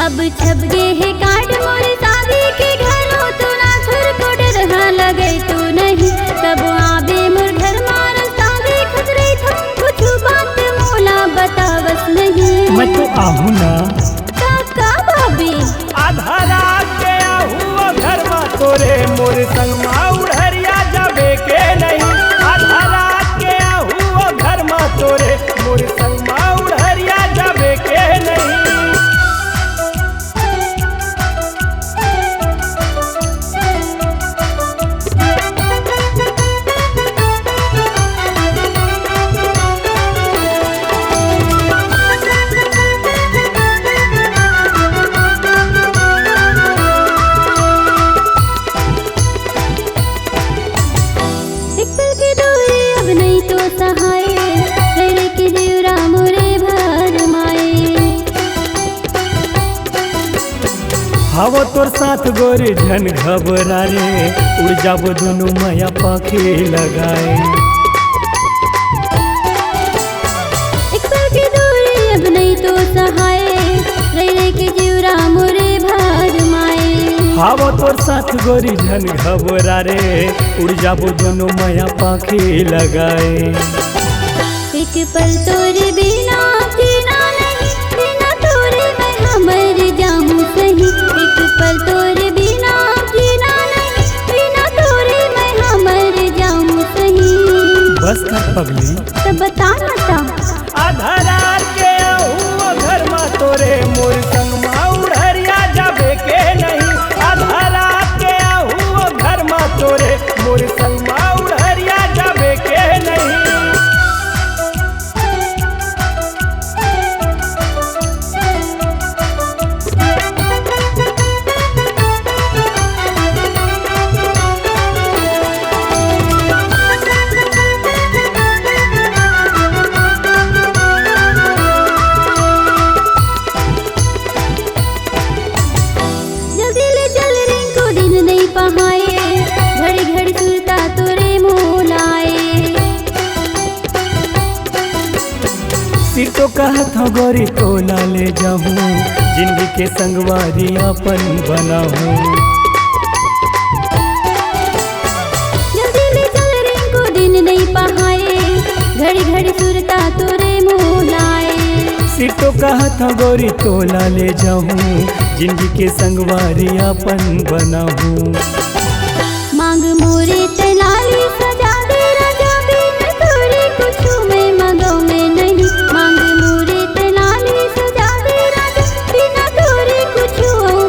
अब छप गे है कार्ड मोर शादी के घरों तो ना घर को डरहा लगे तो नहीं तब आबे मोर घर मार शादी खतरे थम कुछ बात मोला बतावस नहीं। मैं तो आहू ना काका भाभी आधा रात के आहू घर मा तोरे मोर संग मा उड़हरिया जाबे के नहीं। आधा रात के आहू घर मा तोरे मोर संग मा उड़हरिया जाबे के नहीं। हवो तोर साथ गोरे झन घबरा रे उड़ जाबो दोनों माया पाखे लगाए। एक पल की दूरी अब नहीं तो सहाय रह के जीवरा मोरे भार माए। हवो तोर साथ गोरी झन घबरा रे उड़ जाबो दोनों माया पाखे लगाए। एक पल तोरे बिना जीना नहीं बिना तोरे मैं हमर जाऊं सही। एक पल तोरे बिना जीना नहीं बिना तोरे मैं हमर जाऊं सही। बस कर पगली तब बता ना आधा रात के आहू घर मा तोरे मोर संग मा उड़हरिया जाबे के नहीं। आधा रात के आहू घर मा तोरे मोर संग मा उड़हरिया जाबे के नहीं। घड़ी घड़ी सुरता तोरे मोलाए। सिर तो कहत हो गोरी तोला ले जाऊं जिंदगी के संगवारी अपन बनाऊं। जल्दी ले चल रिंकू दिन नहीं पहाए घड़ी घड़ी सुरता तोरे मोलाए। सिर तो कहत हो गोरी तोला ले जाऊं जिंदगी के संगवारी अपन बनाऊं। मांग मोरे तलाली सजा दे राजा बिन तोरे कुछ में मगो में नहीं। मांग मोरे तलाली सजा दे राजा बिन तोरे कुछ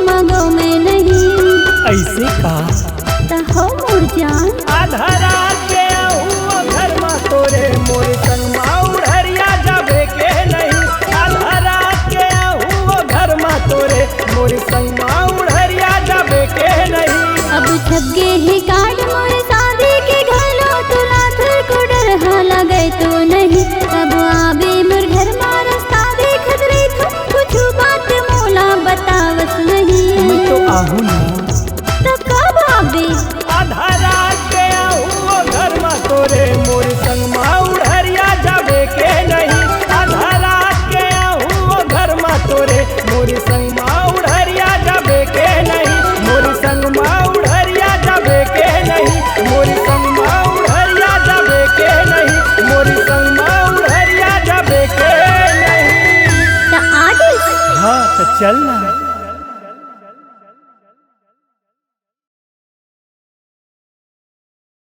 मगो में नहीं। ऐसे का हो मोर जान आधा रात के आहू घर मा तोरे मोर संग मा उड़हरिया जाबे के नहीं। आधा रात के आहू घर मा तोरे मोर संग मा उड़हरिया जाबे के नहीं। अब छप गे है कार्ड मोर शादी के घरों तो रात को डरहा लगे तो नहीं। अब आबे मोर घर मार शादी खतरे थम कुछ बात मोला बतावस नहीं। मैं तो आहू ना तब कब आबे आधा रात के आहू घर मा तोरे मोर संग मा उड़हरिया जाबे के नहीं। आधा रात के आहू घर मा तोरे मोर संग मा उड़हरिया जाबे के नहीं। मोर संग मा उड़हरिया जाबे के नहीं। मोर संग मा उड़हरिया जाबे के नहीं। मोर संग मा उड़हरिया जाबे के नहीं। त आगे हाँ तो चल ना।